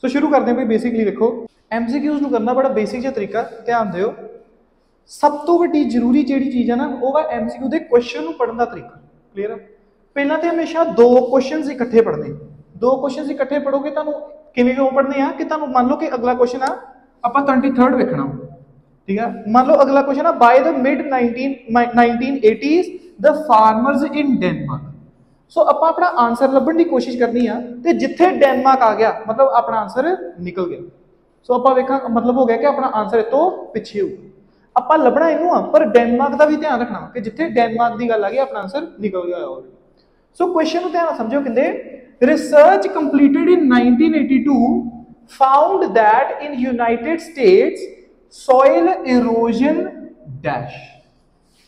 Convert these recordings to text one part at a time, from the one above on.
सो शुरू करते हैं भाई। बेसिकली देखो MCQs ਨੂੰ करना बड़ा बेसिक ਜਿਹਾ तरीका, ध्यान ਦਿਓ। सब तो वड्डी जरूरी ਜਿਹੜੀ चीज़ है ना वो वा MCQ के क्वेश्चन पढ़ने का तरीका। क्लीयर है? पहला तो हमेशा दो क्वेश्चन इकट्ठे पढ़ने, दो क्वेश्चन इकट्ठे पढ़ोगे तो किवें क्यों पढ़ने आ कि तुहानू मान लो कि अगला क्वेश्चन आ आप 23rd वेखना, ठीक है। मान लो अगला क्वेश्चन है by the mid 1980s the farmers in Denmark. So आप अपना आंसर लभण की कोशिश करनी है तो जिथे डेनमार्क आ गया मतलब अपना आंसर निकल गया। सो आप वेखा मतलब हो गया कि अपना आंसर इस तो पिछे हो। आप लभना इनू आ पर डेनमार्क का भी ध्यान रखना कि जिथे डेनमार्क की गल आ गई अपना आंसर निकल गया ऑलरेडी। सो क्वेश्चन ध्यान समझो कहते research completed in 1982 found that in United states soil erosion dash.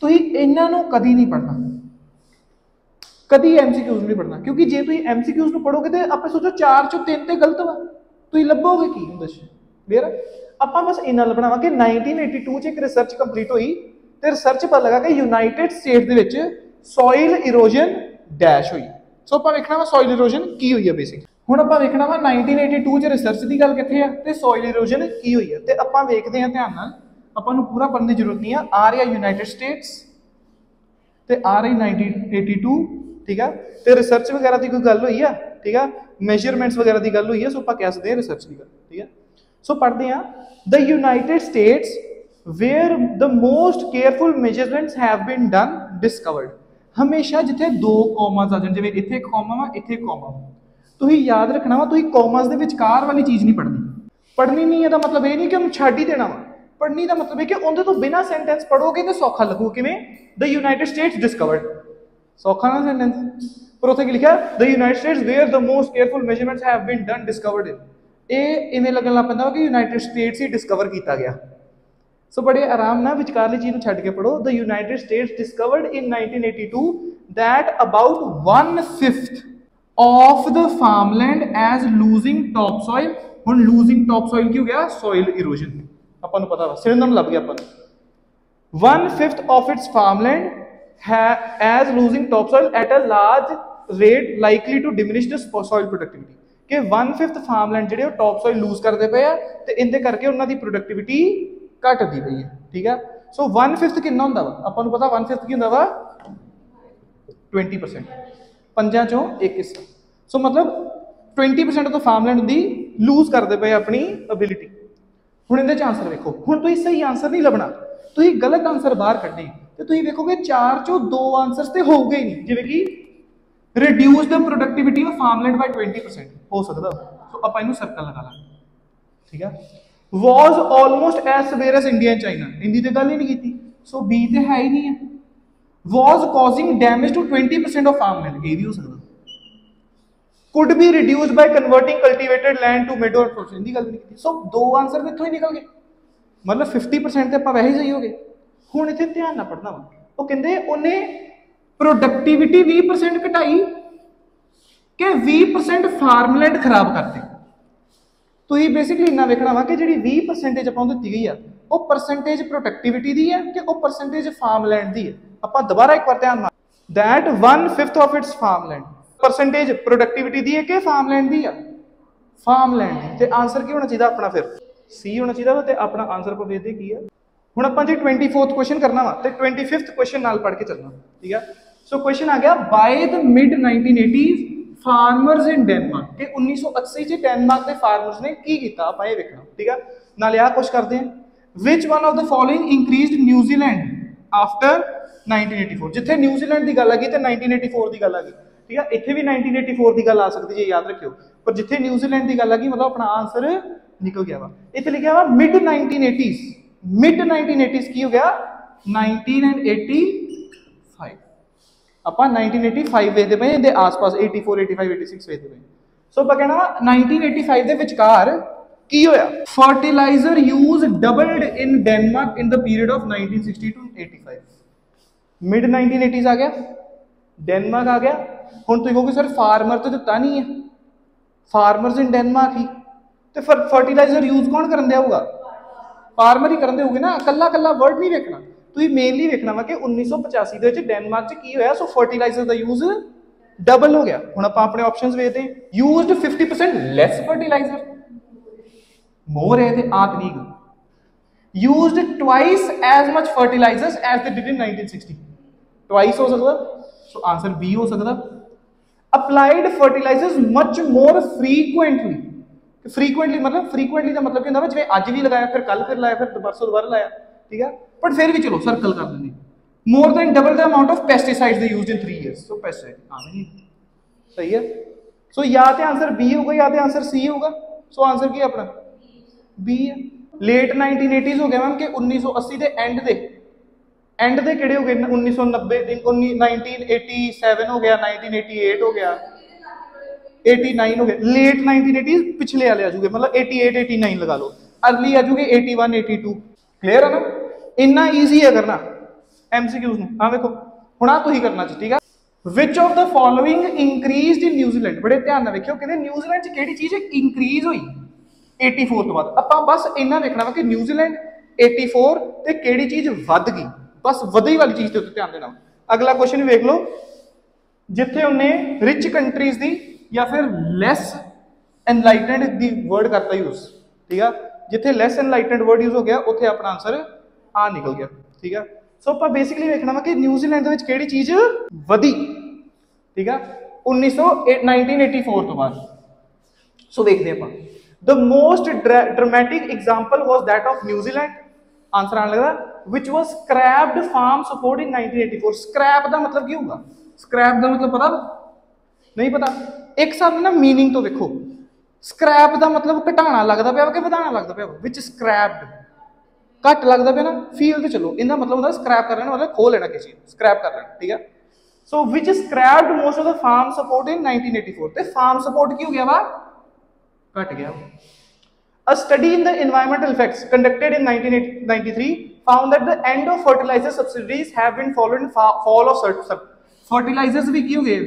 तो इन्हों कभी नहीं पढ़ना, कभी MCQs नहीं पढ़ना, क्योंकि जे तुम MCQs को पढ़ोगे तो आप सोचो 4 चों 3 तो गलत वा, तुम लभोगे की दस। क्लियर? आप बस इन्ना लभना वा कि 1982 च एक रिसर्च कंप्लीट हुई तो रिसर्च पता लगा कि यूनाइटेड स्टेट्स के सॉइल इरोजन डैश हुई। सो आप वेखना वा सॉइल इरोजन की हुई है बेसिक। हुण आप वेखना वा 1982 च रिसर्च की गल कित्थे है ते सॉइल इरोजन की हुई है। तो आप वेखते हैं ध्यान नाल, आपां नूं पूरा पढ़ने की जरूरत नहीं है। आ रहा यूनाइटेड स्टेट्स ते आ रही 1982, ठीक है। तो रिसर्च वगैरह की कोई गल हुई है, ठीक है, मेजरमेंट्स वगैरह की गल हुई है। सो आप कह सकते हैं रिसर्च की गल, ठीक है। सो पढ़ते हैं the United States where the most careful measurements have been done discovered. हमेशा जिथे दो कॉमास आ जाए, जिवें इत्थे कॉमा वा इत्थे कॉमा, तुम याद रखना वा तुम कॉमास दे विचकार वाली चीज़ नहीं पढ़नी। पढ़नी नहीं है मतलब ये नहीं कि हम छड्ड ही देना वा, पढ़नी का मतलब है कि उनके तो बिना सेंटेंस पढ़ोगे तो सौखा लगू। किवें? द यूनाइटेड स्टेट्स डिस्कवर्ड, सौखा ना सेंटेंस, पर उत्थे लिखा the United States where the most careful measurements have been done discovered in. ये इवें लगन लग पैंदा कि यूनाइटेड स्टेट्स ही डिस्कवर किया गया। सो बड़े आराम ना विचकारली चीज़ छड्ड के पढ़ो। The United States discovered in 1982 that about 1/5 of the farmland as losing top soil. हुण लूजिंग टॉप सॉइल की हो गया सॉइल इरोजन, अपन को पता सिनोनिम लभ गया अपन। 1/5 of its farmland as losing topsoil at a large rate likely to diminish the soil productivity। कि 1/5 farmland जिहड़े टॉप सॉइल लूज करते पे ते इनदे करके उन्हां दी प्रोडक्टिविटी घटदी पई है, ठीक है। सो 1/5 कितना हुंदा वा आपां नूं पता 1/5 की हुंदा वा 20%, पंजां चों एक हिस्सा। सो मतलब 20% तो फार्मलैंड दी लूज करते पे अपनी एबिलिटी। हुण इहदे च आंसर देखो, हुण तुसीं सही आंसर नहीं लभना, तुसीं गलत आंसर बाहर कड्ढे तो तुम देखोगे 4 चों 2 आंसर्स तो हो गए नहीं, जिवें कि reduce the productivity of farmland by 20% हो सकता। सो आप इनू सर्कल लगा ला, ठीक है। Was almost as severe as India and China, Hindi तो गल ही नहीं की। सो बी तो है ही नहीं है। Was causing damage to 20% of farmland, ये भी हो सकता। Could be reduced by converting cultivated land to meadow and Hindi गल नहीं की। सो 2 आंसर तो इत्थों ही निकल गए, मतलब 50% तो आप वैसे ही सही हो गए। हुण इत्थे ध्यान ना पढ़ना वा, वो कहते उन्हें प्रोडक्टिविटी 20% घटाई कि 20% फार्मलैंड खराब करते। तो ये बेसिकली इन्ना वेखना वा कि जी 20% आपां दित्ती गई है वो परसेंटेज प्रोडक्टिविटी दी है कि वो परसेंटेज फार्मलैंड दी है। आपां दोबारा एक बार ध्यान मार that 1/5 of its farmland, percentage productivity दी है कि फार्मलैंड दी है? फार्मलैंड। तो आंसर की होना चाहिए अपना, फिर सी होना चाहिए। तो अपना आंसर पर वेखदे की है। हुण आपां जे 24th क्वेश्चन करना वा तो 25th क्वेश्चन नाल पढ़ के चलना, ठीक है। सो क्वेश्चन आ गया bye the mid 1980s farmers in Denmark के 1980 च डेनमार्क के फार्मर्स ने की कीता, आपां ये वेखना, ठीक है। नाले आ कुछ करते हैं which one of the following increased New Zealand after 1984। जिथे न्यूजीलैंड की गल आ गई तो 1984 की गल आ गई, ठीक है। इत्थे भी 1984 की गल आ सकती है, याद रखियो। पर जिथे न्यूजीलैंड की गल आ गई मतलब अपना आंसर निकल गया वा। इत्थे लिखा हुआ मिड 1980s, मिड 1980s की हो गया 1985। आप 1985 वेखते पे इहदे आस-पास 84 85 86 वेखते पे। सो आप कहना वा 1985 दे विचकार की होया? Fertiliser use doubled in Denmark in the period of 1960 to 85। Mid 1980s आ गया, डेनमार्क आ गया। हुण तुसीं कहोगे सर फार्मर तो दिता नहीं है, फार्मर्स इन डेनमार्क ही, तो फिर फर्टिलाइजर यूज कौन करन दिया होगा? फार्मर ही करते होगे ना। कला कला वर्ड नहीं वेखना, तुसीं मेनली वेखना वा कि 1985 दे विच डेनमार्क च की होया। सो फर्टिलाइजर दा यूज डबल हो गया। हुण आपां अपने ऑप्शंस वेखदे हैं। यूज्ड 50% लैस फर्टिलाइजर, मोर है ते आ तकनीक used twice as much fertilizers as they did in 1960 twice हो सकता so आंसर बी हो सकता applied fertilizers much more frequently मतलब frequently का मतलब क्या होता है जिਵੇਂ आज भी लगाया फिर कल फिर लाया फिर परसों दोबारा लाया ठीक है पर फिर भी चलो सर्कल कर देंगे more than double the amount of pesticides they used in 3 years so pesticide हाँ नहीं सही है so या तो आंसर बी होगा या तो आंसर सी होगा so आंसर क्या अपना बी है लेट 1980s हो गया मैम कि 1980 ਦੇ एंड ਦੇ ਕਿਹੜੇ ਹੋ ਗਏ 1990 1987 हो गया 1988 हो गया 89 हो गया लेट 1980s पिछले वाले आ जाओगे मतलब 88 89 लगा लो अर्ली आ जाओगे 81 82 क्लियर है ना इतना ईजी है करना एमसीक्यूज ਨੂੰ हाँ देखो ਹੁਣ ਆ ਤੁਸੀਂ करना चाहिए ठीक है which of the following increased in New Zealand बड़े ध्यान ਨਾਲ ਵੇਖਿਓ ਕਹਿੰਦੇ न्यूजीलैंड ਚ ਕਿਹੜੀ ਚੀਜ਼ ਇੰਕਰੀਜ਼ ਹੋਈ 84 ਤੋਂ ਬਾਅਦ ਆਪਾਂ ਬਸ ਇੰਨਾ ਵੇਖਣਾ ਵਾ ਕਿ ਨਿਊਜ਼ੀਲੈਂਡ 84 ਤੇ ਕਿਹੜੀ ਚੀਜ਼ ਵੱਧ ਗਈ ਬਸ ਵਧੀ ਵਾਲੀ ਚੀਜ਼ ਤੇ ਉੱਤੇ ਧਿਆਨ ਦੇਣਾ ਅਗਲਾ ਕੁਐਸਚਨ ਵੇਖ ਲਓ ਜਿੱਥੇ ਉਹਨੇ ਰਿਚ ਕੰਟਰੀਜ਼ ਦੀ ਜਾਂ ਫਿਰ ਲੈਸ ਐਨਲਾਈਟਨਡ ਦੀ ਵਰਡ ਕਰਤਾ ਯੂਜ਼ ਠੀਕ ਆ ਜਿੱਥੇ ਲੈਸ ਐਨਲਾਈਟਨਡ ਵਰਡ ਯੂਜ਼ ਹੋ ਗਿਆ ਉੱਥੇ ਆਪਣਾ ਆਨਸਰ ਆ ਨਿਕਲ ਗਿਆ ਠੀਕ ਆ ਸੋ ਆਪਾਂ ਬੇਸਿਕਲੀ ਵੇਖਣਾ ਵਾ ਕਿ ਨਿਊਜ਼ੀਲੈਂਡ ਦੇ ਵਿੱਚ ਕਿਹੜੀ ਚੀਜ਼ ਵਧੀ ਠੀਕ ਆ 1984 ਤੋਂ ਬਾਅਦ ਸੋ ਵੇਖਦੇ ਆਪਾਂ The most dramatic example was that of New Zealand. Answer आने लगा which was scrapped farm support in 1984. Scrap का मतलब क्या होगा? Scrap का मतलब पता? नहीं पता. एक साथ ना meaning तो देखो. Scrap का मतलब घटाना लगता पे कि बढ़ाना लगता पे which scrapped घट लगता पे ना feel तो चलो इनका मतलब होता है scrap कर लेना मतलब खो लेना किसी scrap कर लेना ठीक है. So which scrapped most of the farm support in 1984. ते farm support क्यों गया वा? घट गया A study in the environmental effects conducted in 1993 found that the end of fertilizer subsidies have been followed in fall of fertilizers भी की हो गए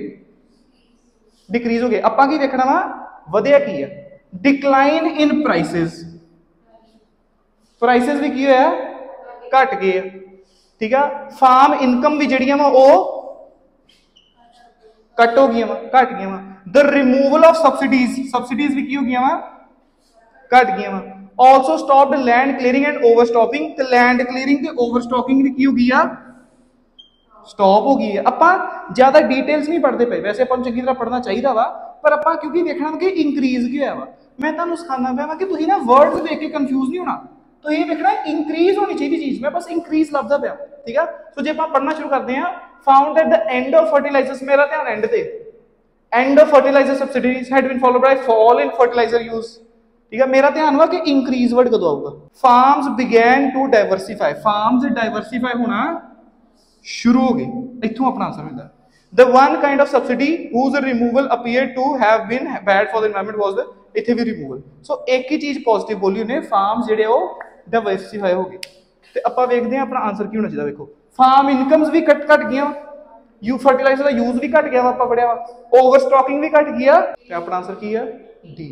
डिक्रीज हो गए ਆਪਾਂ ਕੀ ਵੇਖਣਾ ਵਾ ਵਧਿਆ ਕੀ ਹੈ decline in prices prices ਵੀ ਕੀ ਹੋਇਆ ਘਟ ਗਏ ਠੀਕ ਆ ਫਾਰਮ ਇਨਕਮ ਵੀ ਜਿਹੜੀਆਂ ਵਾ ਉਹ कट हो गई घट गई द रिमूवल ऑफ सबसिडीज भी की हो गई घट गई also stopped land clearing and overstocking ते लैंड क्लीयरिंग ते ओवरस्टॉकिंग भी की हो गई स्टॉप हो गई है ਆਪਾਂ ज्यादा डिटेल्स नहीं पढ़ते पे वैसे अपन चंगी तरह पढ़ना चाहिए वा पर ਆਪਾਂ क्योंकि देखना कि इंक्रीज की होया वा मैं ਤੁਹਾਨੂੰ ਸਿਖਾਉਣਾ ਪਿਆ कि ਤੁਸੀਂ ना वर्ड्स देख के कंफ्यूज नहीं होना तो ये देखना इंक्रीज होनी चाहिए चीज मैं बस इंक्रीज ਲੱਭਦਾ ਪਿਆ ठीक है सो जे ਆਪਾਂ पढ़ना शुरू करते हैं found that the end of fertilizers मेरा ध्यान end ते end of fertilizer subsidies had been followed by fall in fertilizer use ठीक है मेरा ध्यान हुआ कि increase वर्ड कदों आऊगा farms began to diversify farms diversify होना शुरू हो गए इथों अपना आंसर मिलता the one kind of subsidy whose removal appeared to have been bad for the environment was the इथे भी removal so एक ही चीज पॉजिटिव बोली उन्हें farms जेडे वो diversify हो गए ਤੇ ਆਪਾਂ ਵੇਖਦੇ ਹਾਂ ਆਪਣਾ ਆਨਸਰ ਕੀ ਹੋਣਾ ਚਾਹੀਦਾ ਵੇਖੋ ਫਾਰਮ ਇਨਕਮਸ ਵੀ ਘਟ ਗਈਆਂ ਯੂ ਫਰਟੀਲਾਈਜ਼ਰ ਦਾ ਯੂਜ਼ ਵੀ ਘਟ ਗਿਆ ਵਾ ਆਪਾਂ ਪੜਿਆ ਵਾ ਓਵਰ ਸਟਾਕਿੰਗ ਵੀ ਘਟ ਗਿਆ ਤੇ ਆਪਣਾ ਆਨਸਰ ਕੀ ਆ ਡੀ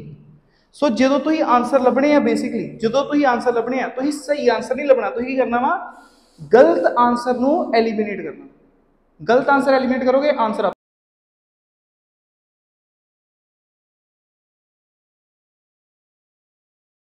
ਸੋ ਜਦੋਂ ਤੁਸੀਂ ਆਨਸਰ ਲੱਭਣੇ ਆ ਬੇਸਿਕਲੀ ਜਦੋਂ ਤੁਸੀਂ ਆਨਸਰ ਲੱਭਣੇ ਆ ਤੁਸੀਂ ਸਹੀ ਆਨਸਰ ਨਹੀਂ ਲੱਭਣਾ ਤੁਸੀਂ ਕੀ ਕਰਨਾ ਵਾ ਗਲਤ ਆਨਸਰ ਨੂੰ ਐਲੀਮੀਨੇਟ ਕਰਨਾ ਗਲਤ ਆਨਸਰ ਐਲੀਮੀਨੇਟ ਕਰੋਗੇ ਆਨਸਰ